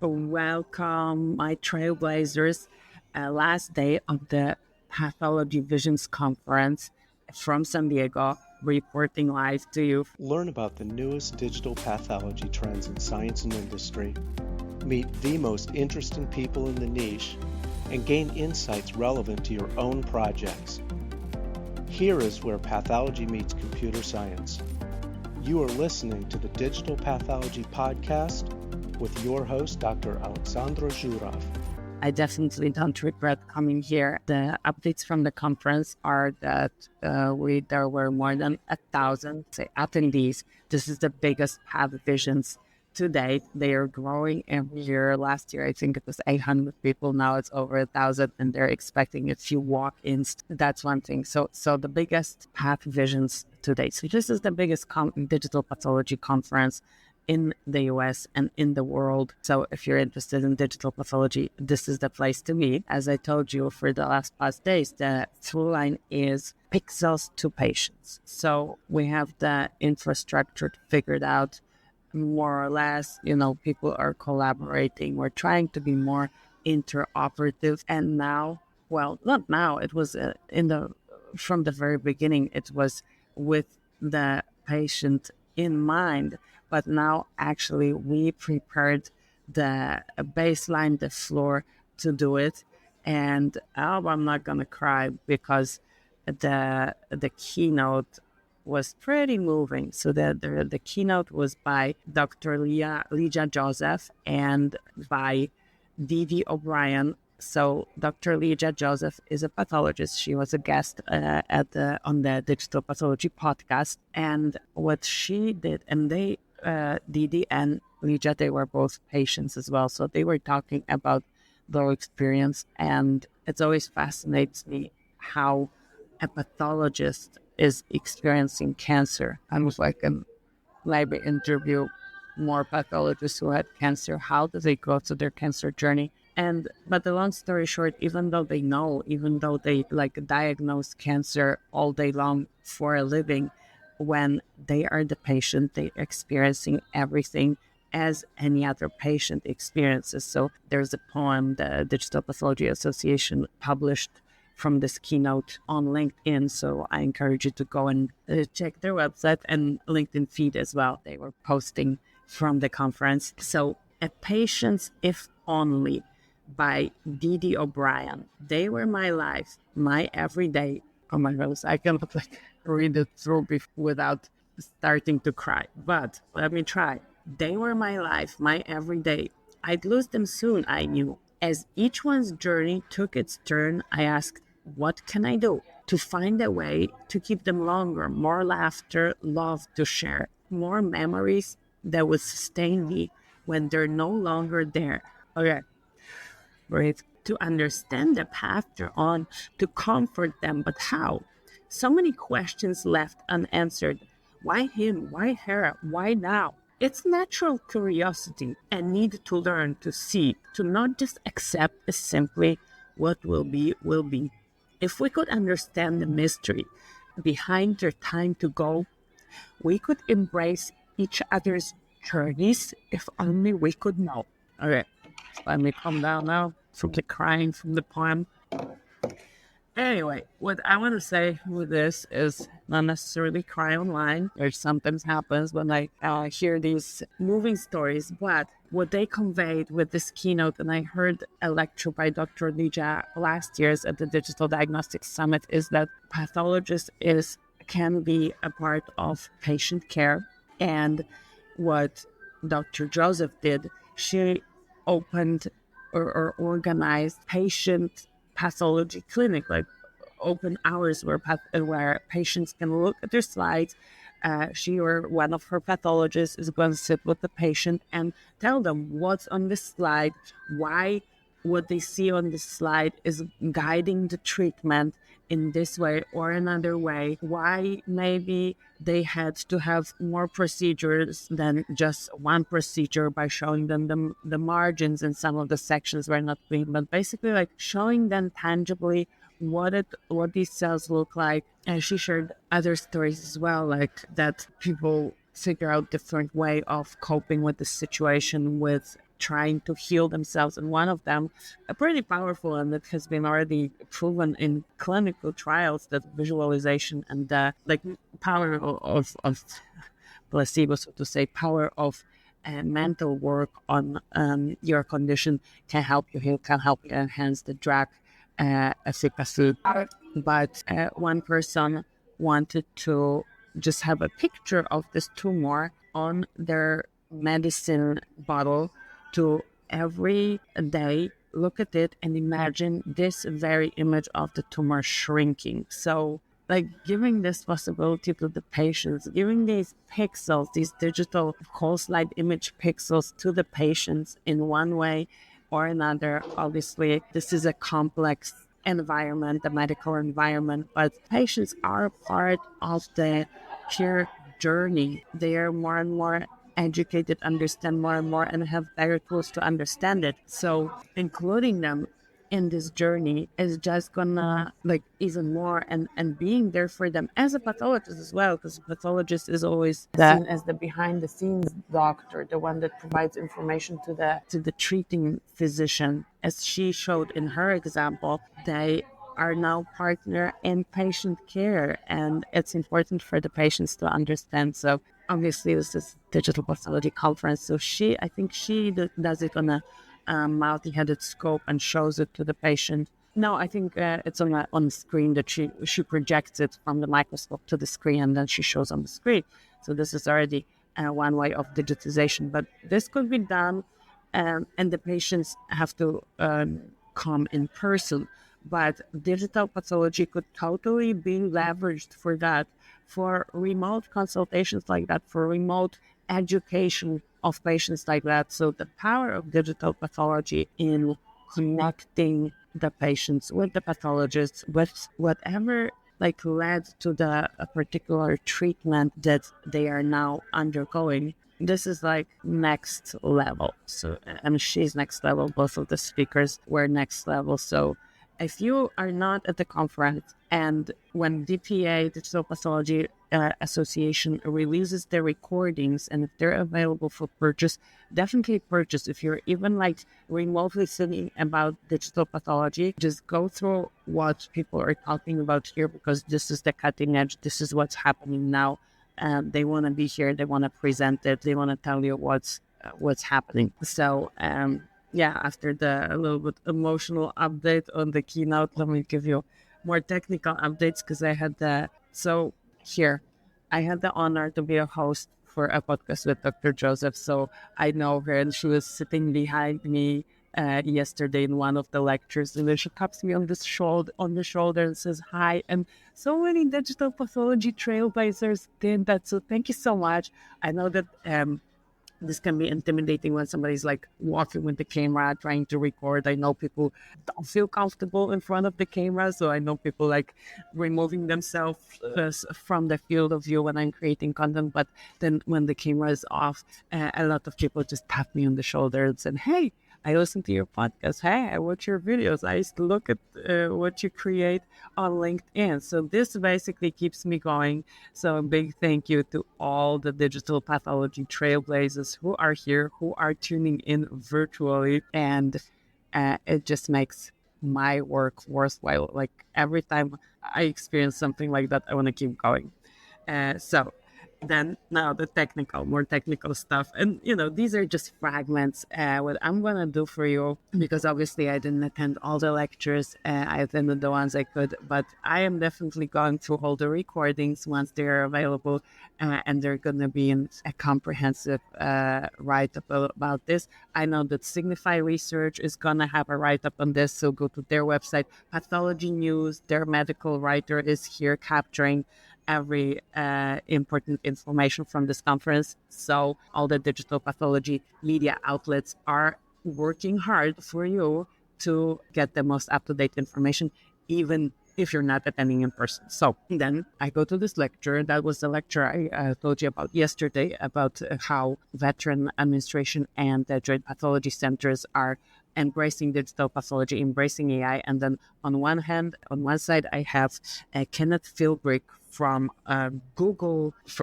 Welcome, my trailblazers. Last day of the Pathology Visions conference from San Diego, reporting live to you. Learn about the newest digital pathology trends in science and industry, meet the most interesting people in the niche, and gain insights relevant to your own projects. Here is where pathology meets computer science. You are listening to the Digital Pathology Podcast with your host, Dr. Alexandra Zhurov. I definitely don't regret coming here. The updates from the conference are that there were more than 1,000 attendees. This is the biggest Path Visions to date. They are growing every year. Last year, I think it was 800 people. Now it's over 1,000, and they're expecting a few walk-ins. That's one thing. So the biggest Path Visions to date. So this is the biggest digital pathology conference in the US and in the world. So if you're interested in digital pathology, this is the place to be. As I told you for the last past days, the through line is pixels to patients. So we have the infrastructure figured out more or less. People are collaborating. We're trying to be more interoperative. And now, well, not now, it was from the very beginning, it was with the patient in mind. But now, actually, we prepared the baseline, the floor to do it. And I'm not going to cry because the keynote was pretty moving. So the keynote was by Dr. Lijah Joseph and by Didi O'Brien. So Dr. Lijah Joseph is a pathologist. She was a guest on the Digital Pathology podcast. And what she did, and Didi and Lijah, they were both patients as well. So they were talking about their experience. And it always fascinates me how a pathologist is experiencing cancer. I was like, maybe interview more pathologists who had cancer. How do they go through their cancer journey? But the long story short, even though they diagnose cancer all day long for a living, when they are the patient, they're experiencing everything as any other patient experiences. So there's a poem the Digital Pathology Association published from this keynote on LinkedIn. So I encourage you to go and check their website and LinkedIn feed as well. They were posting from the conference. So A Patient's If Only by Didi O'Brien. They were my life, my everyday. Oh my goodness, I cannot read it through without starting to cry. But let me try. They were my life, my everyday. I'd lose them soon, I knew. As each one's journey took its turn, I asked, what can I do to find a way to keep them longer, more laughter, love to share, more memories that would sustain me when they're no longer there. Okay, breathe. To understand the path they're on, to comfort them, but how? So many questions left unanswered. Why him? Why her? Why now? It's natural curiosity and need to learn, to see, to not just accept as simply what will be, will be. If we could understand the mystery behind their time to go, we could embrace each other's journeys if only we could know. Okay, let me calm down now from the crying from the poem. Anyway, what I want to say with this is not necessarily cry online, which sometimes happens when I hear these moving stories, but what they conveyed with this keynote, and I heard a lecture by Dr. Lijah last year at the Digital Diagnostics Summit, is that pathologist can be a part of patient care. And what Dr. Joseph did, she opened or organized patient pathology clinic, like open hours where patients can look at their slides. She or one of her pathologists is going to sit with the patient and tell them what's on the slide, why what they see on the slide is guiding the treatment in this way or another way, why maybe they had to have more procedures than just one procedure by showing them the margins in some of the sections were not clean, but basically like showing them tangibly what these cells look like. And she shared other stories as well, like that people figure out different way of coping with the situation with trying to heal themselves. And one of them, pretty powerful, and it has been already proven in clinical trials, that visualization and the power of placebo, so to say, power of mental work on your condition can help you heal, can help you enhance the drug efficacy. But one person wanted to just have a picture of this tumor on their medicine bottle to every day look at it and imagine this very image of the tumor shrinking. So giving this possibility to the patients, giving these pixels, these digital whole slide image pixels to the patients in one way or another. Obviously, this is a complex environment, the medical environment, but patients are part of the care journey. They are more and more educated, understand more and more, and have better tools to understand it. So including them in this journey is just gonna even more, and being there for them as a pathologist as well, because a pathologist is always seen as the behind the scenes doctor, the one that provides information to the treating physician. As she showed in her example, they are now partner in patient care, and it's important for the patients to understand. So obviously this is digital pathology conference, so I think she does it on a multi-headed scope and shows it to the patient. No, I think it's on the screen that she projects it from the microscope to the screen, and then she shows on the screen. So this is already one way of digitization, but this could be done, and the patients have to come in person. But digital pathology could totally be leveraged for that, for remote consultations like that, for remote education of patients like that. So the power of digital pathology in connecting the patients with the pathologists, with whatever led to the particular treatment that they are now undergoing. This is next level. So, and she's next level. Both of the speakers were next level. So if you are not at the conference, and when DPA, Digital Pathology Association, releases their recordings, and if they're available for purchase, definitely purchase. If you're even remotely thinking about digital pathology, just go through what people are talking about here, because this is the cutting edge. This is what's happening now. They want to be here. They want to present it. They want to tell you what's happening. So, after the a little bit emotional update on the keynote, let me give you more technical updates, because I had the honor to be a host for a podcast with Dr. Joseph. So I know her, and she was sitting behind me yesterday in one of the lectures, and then she taps me on the shoulder and says hi. And so many digital pathology trailblazers did that. So thank you so much. I know that this can be intimidating when somebody's walking with the camera trying to record. I know people don't feel comfortable in front of the camera, so I know people removing themselves from the field of view when I'm creating content. But then when the camera is off, a lot of people just tap me on the shoulder and say, "Hey, I listen to your podcast. Hey, I watch your videos. I used to look at what you create on LinkedIn." So this basically keeps me going. So a big thank you to all the digital pathology trailblazers who are here, who are tuning in virtually. And it just makes my work worthwhile. Every time I experience something like that, I want to keep going. So then now the more technical stuff. And, these are just fragments. What I'm going to do for you, because obviously I didn't attend all the lectures, I attended the ones I could, but I am definitely going through all the recordings once they're available, and they're going to be in a comprehensive write-up about this. I know that Signify Research is going to have a write-up on this, so go to their website. Pathology News, their medical writer, is here capturing every important information from this conference. So all the digital pathology media outlets are working hard for you to get the most up-to-date information, even if you're not attending in person. So then I go to this lecture. That was the lecture I told you about yesterday, about how veteran administration and the joint pathology centers are embracing digital pathology, embracing AI. And then on one side, I have Kenneth Philbrick from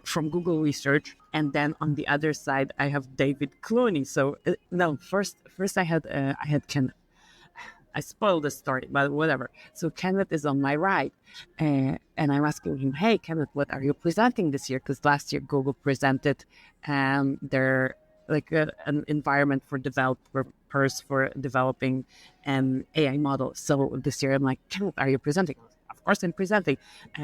from Google Research, and then on the other side, I have David Clooney. So no, first I had Kenneth. I spoiled the story, but whatever. So Kenneth is on my right, and I'm asking him, "Hey, Kenneth, what are you presenting this year?" Because last year Google presented their an environment for developers for developing an AI model. So this year I'm like, "Kenneth, are you presenting?" Of course I'm presenting.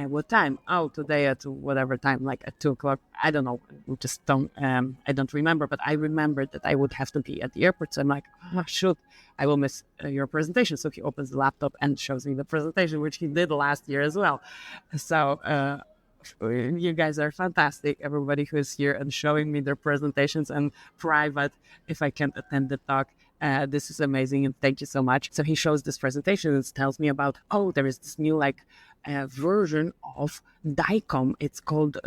What time? Oh, today at whatever time, like at 2 o'clock. I don't know. Just don't. I don't remember. But I remembered that I would have to be at the airport. So I'm like, oh shoot, I will miss your presentation. So he opens the laptop and shows me the presentation, which he did last year as well. So you guys are fantastic. Everybody who is here and showing me their presentations and private, if I can't attend the talk. This is amazing, and thank you so much. So he shows this presentation and tells me about, oh, there is this new version of DICOM. It's called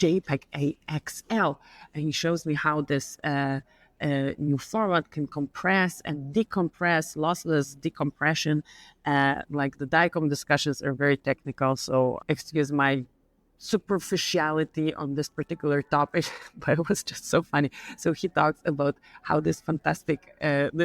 JPEG AXL, and he shows me how this new format can compress and decompress, lossless decompression. Like the DICOM discussions are very technical, so excuse my superficiality on this particular topic, but it was just so funny. So he talks about how this fantastic,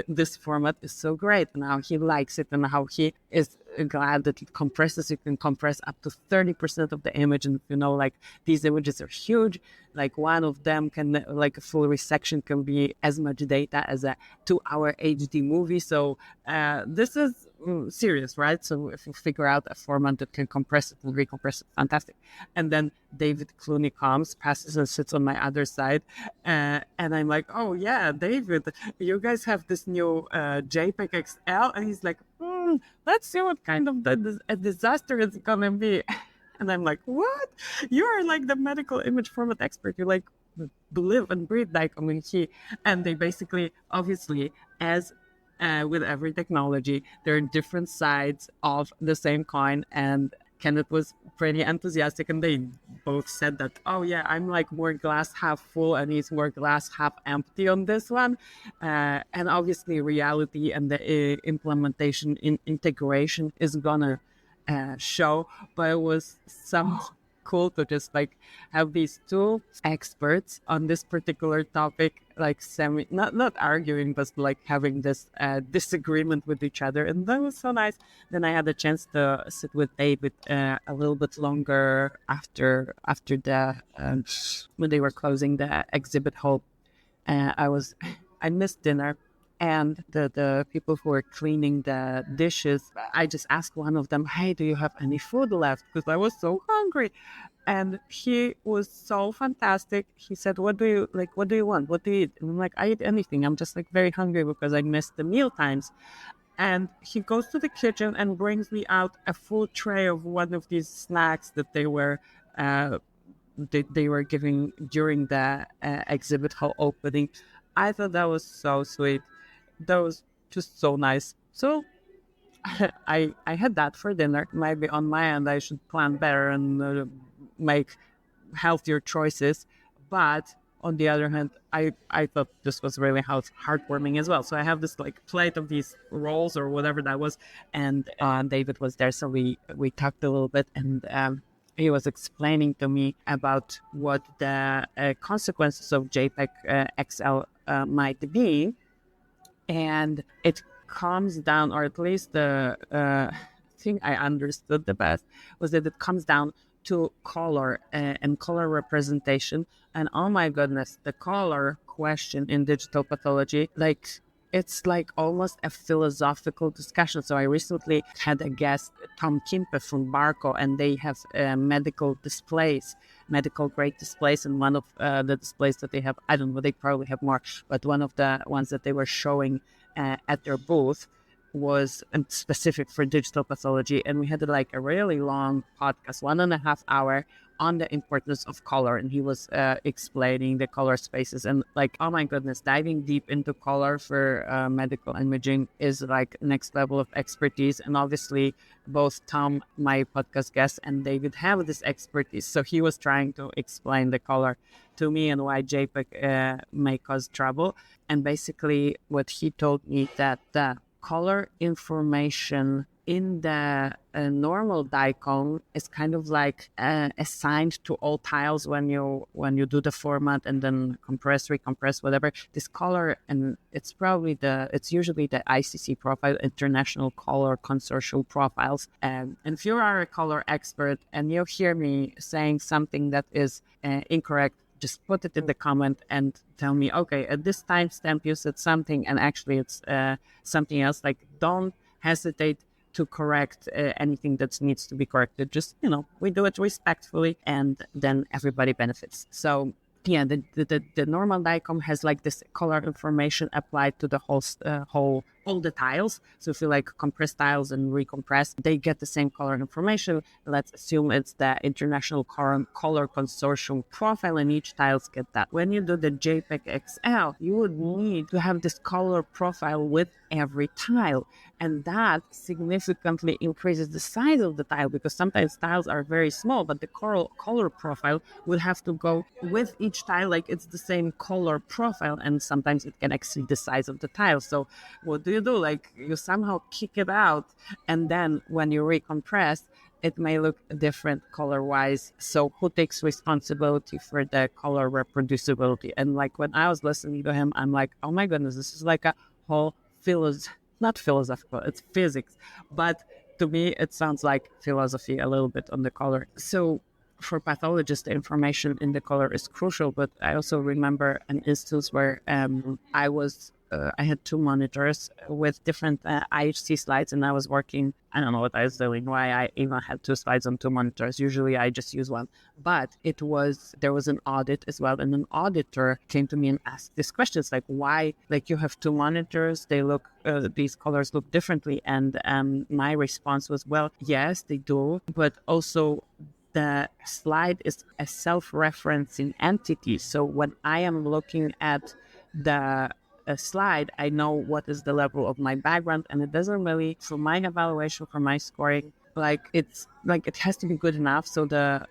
this format is so great, and how he likes it, and how he is glad that it compresses. You can compress up to 30% of the image, and like these images are huge. Like one of them can, like a full resection can be as much data as a 2-hour HD movie. So this is serious, right? So if you figure out a format that can compress it and recompress it, fantastic. And then David Clooney comes, passes and sits on my other side. And I'm like, oh yeah, David, you guys have this new JPEG XL. And he's like, let's see what kind of a disaster it's gonna be. And I'm like, what? You are like the medical image format expert. You like live and breathe DICOM. And they basically, obviously, as with every technology, there are different sides of the same coin. And Kenneth was pretty enthusiastic, and they both said that, oh yeah, I'm like more glass half full, and he's more glass half empty on this one. And obviously, reality and the implementation integration is gonna show, but it was some cool to just like have these two experts on this particular topic, like not arguing, but like having this disagreement with each other, and that was so nice. Then I had a chance to sit with David a little bit longer after the when they were closing the exhibit hall. I missed dinner. And the people who were cleaning the dishes, I just asked one of them, hey, do you have any food left? Because I was so hungry. And he was so fantastic. He said, what do you want? What do you eat? And I'm like, I eat anything. I'm just like very hungry because I missed the meal times. And he goes to the kitchen and brings me out a full tray of one of these snacks that they were giving during the exhibit hall opening. I thought that was so sweet. That was just so nice. So I had that for dinner. Maybe on my end I should plan better and make healthier choices. But on the other hand, I thought this was really heartwarming as well. So I have this like plate of these rolls or whatever that was, and David was there. So we talked a little bit, and he was explaining to me about what the consequences of JPEG XL might be. And it comes down, or at least the thing I understood the best was that it comes down to color and color representation. And oh my goodness, the color question in digital pathology, like it's like almost a philosophical discussion. So I recently had a guest, Tom Kimpe from Barco, and they have medical grade displays. And one of the displays that they have, I don't know, they probably have more, but one of the ones that they were showing at their booth was specific for digital pathology. And we had like a really long podcast, 1.5 hours, on the importance of color, and he was explaining the color spaces, and like, oh my goodness, diving deep into color for medical imaging is like next level of expertise. And obviously both Tom, my podcast guest, and David have this expertise, so he was trying to explain the color to me and why JPEG may cause trouble. And basically what he told me that the color information in the normal DICOM is kind of like assigned to all tiles when you do the format and then compress, recompress, whatever. This color, and it's usually the ICC profile, International Color Consortium profiles. And if you are a color expert and you hear me saying something that is incorrect, just put it in the comment and tell me, okay, at this timestamp you said something and actually it's something else. Like, don't hesitate to correct anything that needs to be corrected. Just, we do it respectfully and then everybody benefits. So yeah, the normal DICOM has like this color information applied to the whole all the tiles. So if you like compress tiles and recompress, they get the same color information. Let's assume it's the International Color Consortium profile, and each tiles get that. When you do the JPEG XL, you would need to have this color profile with every tile, and that significantly increases the size of the tile, because sometimes tiles are very small, but the color profile would have to go with each tile, like it's the same color profile, and sometimes it can exceed the size of the tile. So what do? Like, you somehow kick it out, and then when you recompress, it may look different color-wise. So who takes responsibility for the color reproducibility? And like, when I was listening to him, I'm like, oh my goodness, this is like a whole not philosophical, it's physics. But to me, it sounds like philosophy a little bit on the color. So for pathologists, the information in the color is crucial. But I also remember an instance where I had two monitors with different IHC slides, and I was working. I don't know what I was doing, why I even had two slides on two monitors. Usually I just use one. But there was an audit as well, and an auditor came to me and asked these questions, like, why, like, you have two monitors, they look, these colors look differently. And my response was, well, yes, they do, but also the slide is a self-referencing entity. So when I am looking at the slide, I know what is the level of my background, and it doesn't really, for my evaluation, for my scoring, like, it's like it has to be good enough. So the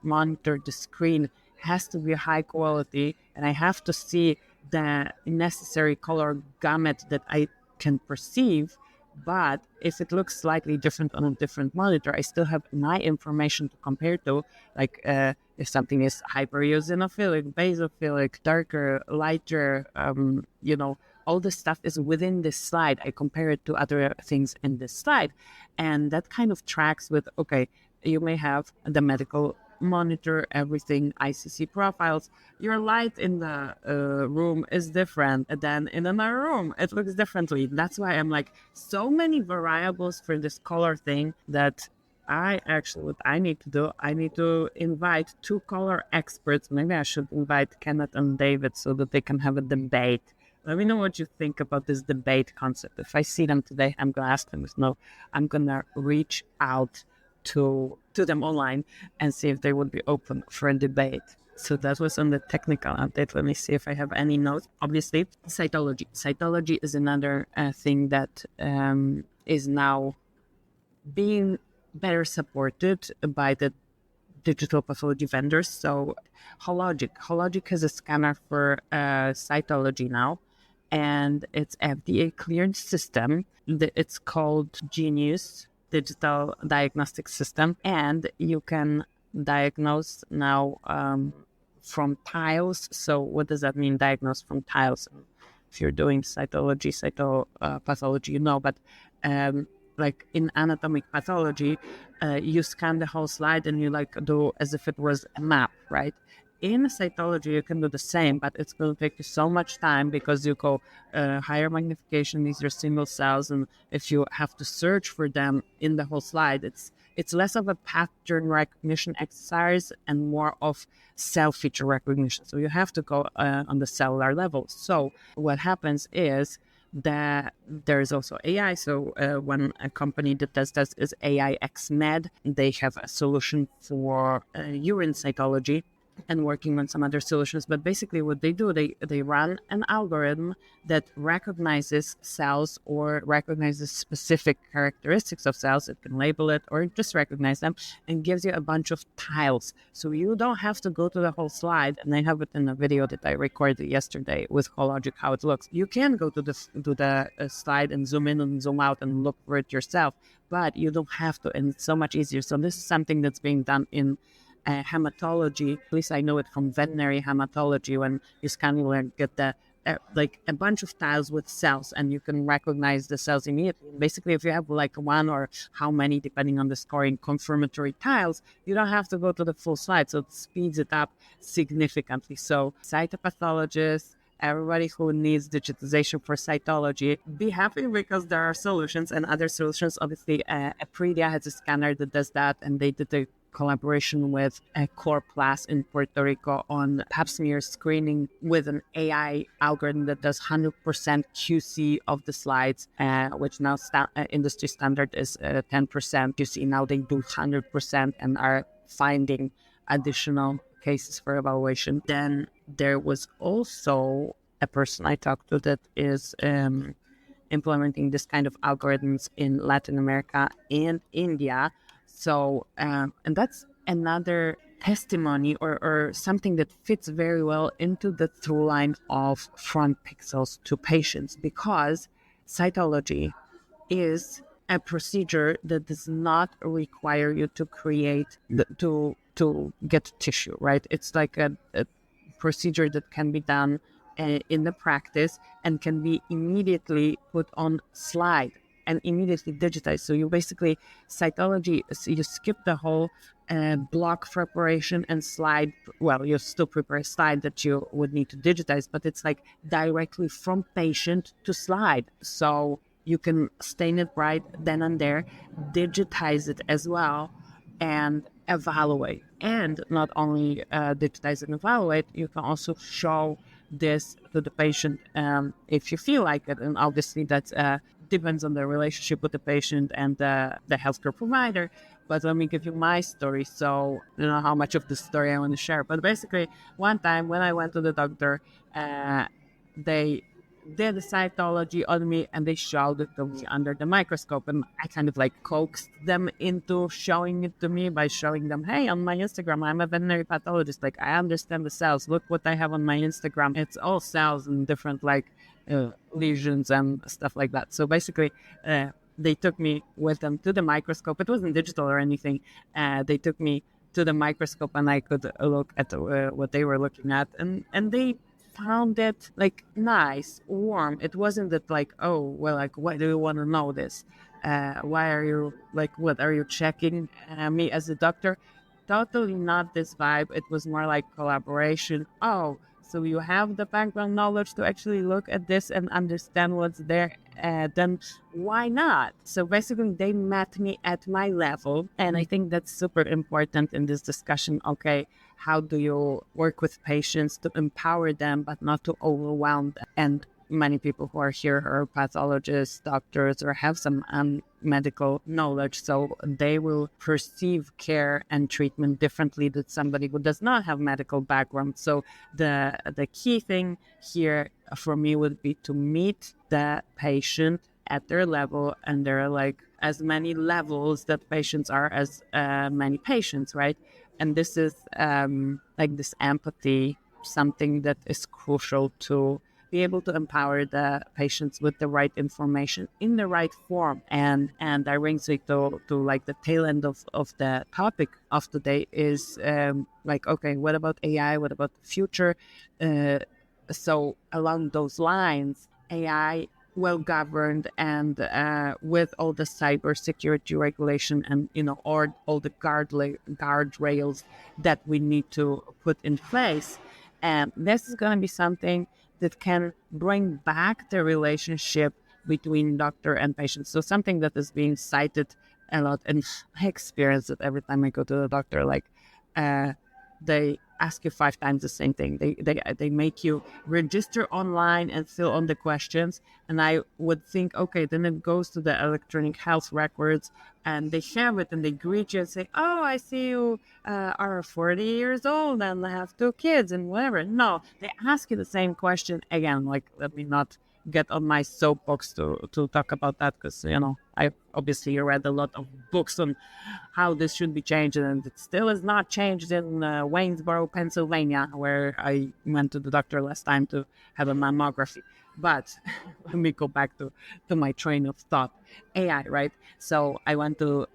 monitor, the screen has to be high quality, and I have to see the necessary color gamut that I can perceive. But if it looks slightly different on a different monitor, I still have my information to compare to, like if something is hypereosinophilic, basophilic, darker, lighter, all this stuff is within this slide. I compare it to other things in this slide. And that kind of tracks with, okay, you may have the medical monitor, everything, ICC profiles. Your light in the room is different than in another room. It looks differently. That's why I'm like, so many variables for this color thing that what I need to do, I need to invite two color experts. Maybe I should invite Kenneth and David so that they can have a debate. Let me know what you think about this debate concept. If I see them today, I'm going to ask them. I'm going to reach out to them online and see if they would be open for a debate. So that was on the technical update. Let me see if I have any notes. Obviously, cytology. Cytology is another thing that is now being better supported by the digital pathology vendors. So Hologic has a scanner for cytology now, and it's FDA cleared system. It's called Genius Digital Diagnostics System, and you can diagnose now from tiles. So what does that mean, diagnose from tiles? If you're doing cytology, pathology, but like in anatomic pathology, you scan the whole slide and you like do as if it was a map, right? In cytology, you can do the same, but it's going to take you so much time because you go higher magnification. These are single cells, and if you have to search for them in the whole slide, it's less of a pattern recognition exercise and more of cell feature recognition. So you have to go on the cellular level. So what happens is There's also AI. So one company that does this is AI XMed. They have a solution for urine cytology and working on some other solutions. But basically what they do, they run an algorithm that recognizes cells or recognizes specific characteristics of cells. It can label it or just recognize them and gives you a bunch of tiles. So you don't have to go to the whole slide. And I have it in a video that I recorded yesterday with Hologic, how it looks. You can go to the slide and zoom in and zoom out and look for it yourself, but you don't have to. And it's so much easier. So this is something that's being done in hematology. At least I know it from veterinary hematology, when you scan and get the like a bunch of tiles with cells, and you can recognize the cells immediately. Basically, if you have like one or how many, depending on the scoring, confirmatory tiles, you don't have to go to the full slide. So it speeds it up significantly. So cytopathologists, everybody who needs digitization for cytology, be happy, because there are solutions and other solutions. Obviously, Aprilia has a scanner that does that, and they did a collaboration with Core Plus in Puerto Rico on pap smear screening with an AI algorithm that does 100% QC of the slides, which now industry standard is 10% QC. Now they do 100% and are finding additional cases for evaluation. Then there was also a person I talked to that is implementing this kind of algorithms in Latin America and India. So, and that's another testimony or something that fits very well into the through line of front pixels to patients, because cytology is a procedure that does not require you to create to get tissue, right? It's like a procedure that can be done in the practice and can be immediately put on slide and immediately digitized. So you basically, cytology, so you skip the whole block preparation and slide. Well, you still prepare a slide that you would need to digitize, but it's like directly from patient to slide. So you can stain it bright then and there, digitize it as well, and evaluate. And not only digitize and evaluate, you can also show this to the patient if you feel like it. And obviously that depends on the relationship with the patient and the healthcare provider. But let me give you my story. So you know how much of the story I want to share. But basically, one time when I went to the doctor, they did the cytology on me and they showed it to me under the microscope, and I kind of like coaxed them into showing it to me by showing them, hey, on my Instagram I'm a veterinary pathologist, like I understand the cells, look what I have on my Instagram, it's all cells and different like lesions and stuff like that. So basically they took me with them to the microscope. It wasn't digital or anything. They took me to the microscope and I could look at what they were looking at, and they found it like nice, warm. It wasn't that like, oh, well, like, why do you want to know this? Why are you like, what are you checking me as a doctor? Totally not this vibe. It was more like collaboration. Oh, so you have the background knowledge to actually look at this and understand what's there. Then why not? So basically, they met me at my level. And I think that's super important in this discussion. Okay, how do you work with patients to empower them, but not to overwhelm them? And many people who are here are pathologists, doctors, or have some medical knowledge, so they will perceive care and treatment differently than somebody who does not have medical background. So the key thing here for me would be to meet the patient at their level, and there are like as many levels that patients are as many patients, right? And this is like this empathy, something that is crucial to be able to empower the patients with the right information in the right form. And that brings me to like the tail end of the topic of today is like, okay, what about AI? What about the future? So along those lines, AI well governed and with all the cybersecurity regulation and or all the guardrails that we need to put in place, and this is going to be something that can bring back the relationship between doctor and patient. So something that is being cited a lot, and I experience it every time I go to the doctor, like they ask you 5 times the same thing. They make you register online and fill on the questions. And I would think, okay, then it goes to the electronic health records and they have it and they greet you and say, oh, I see you are 40 years old and have 2 kids and whatever. No, they ask you the same question again. Like, let me not get on my soapbox to talk about that, because I obviously read a lot of books on how this should be changed, and it still is not changed in Waynesboro, Pennsylvania, where I went to the doctor last time to have a mammography. But let me go back to my train of thought. AI, right? So I went to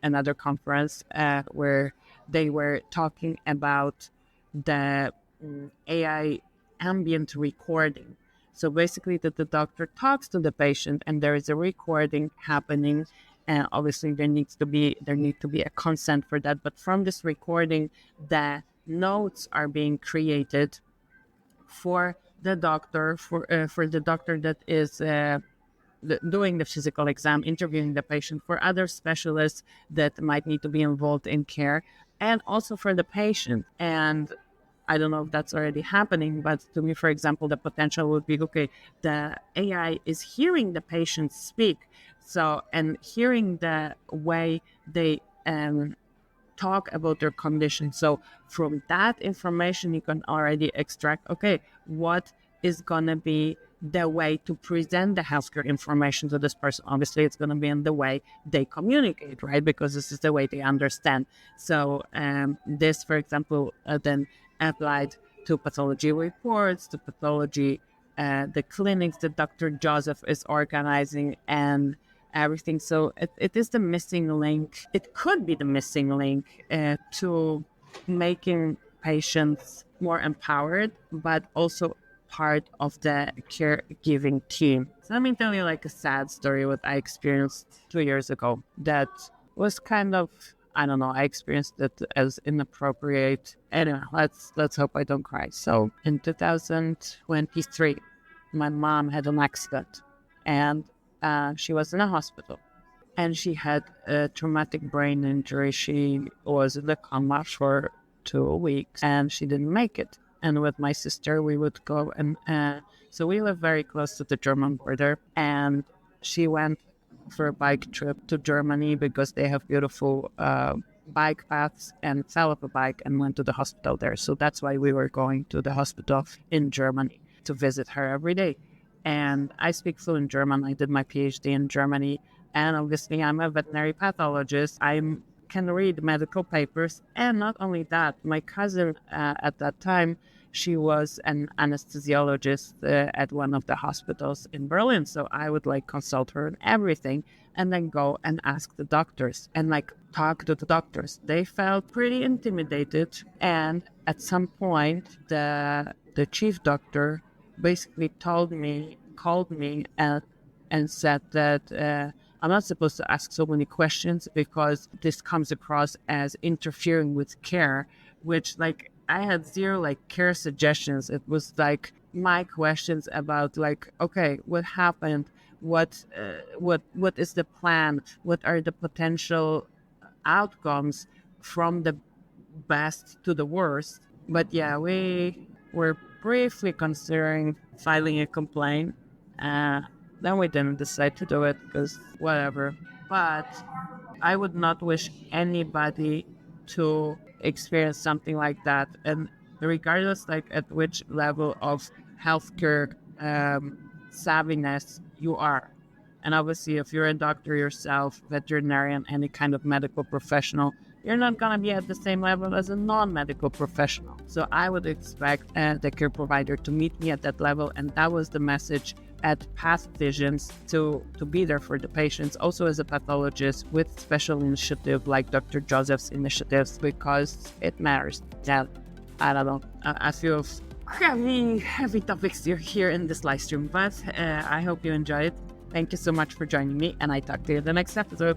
another conference where they were talking about the AI ambient recording. So basically that the doctor talks to the patient and there is a recording happening. And obviously there need to be a consent for that. But from this recording, the notes are being created for the doctor, for the doctor that is doing the physical exam, interviewing the patient, for other specialists that might need to be involved in care, and also for the patient. And I don't know if that's already happening, but to me, for example, the potential would be, okay, the AI is hearing the patient speak, and hearing the way they talk about their condition. So from that information, you can already extract, okay, what is going to be the way to present the healthcare information to this person. Obviously, it's going to be in the way they communicate, right? Because this is the way they understand. So this, for example, then applied to pathology reports, to pathology, the clinics that Dr. Joseph is organizing, and everything. So it is the missing link. It could be the missing link to making patients more empowered, but also part of the caregiving team. So let me tell you like a sad story what I experienced 2 years ago. That was kind of, I don't know, I experienced it as inappropriate. Anyway, let's hope I don't cry. So in 2023, my mom had an accident and she was in a hospital and she had a traumatic brain injury. She was in a coma for 2 weeks and she didn't make it. And with my sister, we would go and so we live very close to the German border, and she went for a bike trip to Germany because they have beautiful bike paths, and fell off a bike and went to the hospital there. So that's why we were going to the hospital in Germany to visit her every day. And I speak fluent German. I did my PhD in Germany. And obviously, I'm a veterinary pathologist. I can read medical papers. And not only that, my cousin at that time, she was an anesthesiologist at one of the hospitals in Berlin. So I would like consult her on everything and then go and ask the doctors and like talk to the doctors. They felt pretty intimidated. And at some point, the chief doctor basically called me and said that I'm not supposed to ask so many questions because this comes across as interfering with care, which like I had zero like care suggestions. It was like my questions about like, okay, what happened? What is the plan? What are the potential outcomes from the best to the worst? But yeah, we were briefly considering filing a complaint. Then we didn't decide to do it because whatever. But I would not wish anybody to experience something like that. And regardless like at which level of healthcare savviness you are. And obviously, if you're a doctor yourself, veterinarian, any kind of medical professional, you're not going to be at the same level as a non-medical professional. So I would expect the care provider to meet me at that level. And that was the message at Path Visions, to be there for the patients, also as a pathologist with special initiative like Dr. Joseph's initiatives, because it matters. Yeah, I don't know. I feel heavy topics here in this live stream, but I hope you enjoy it. Thank you so much for joining me, and I talk to you in the next episode.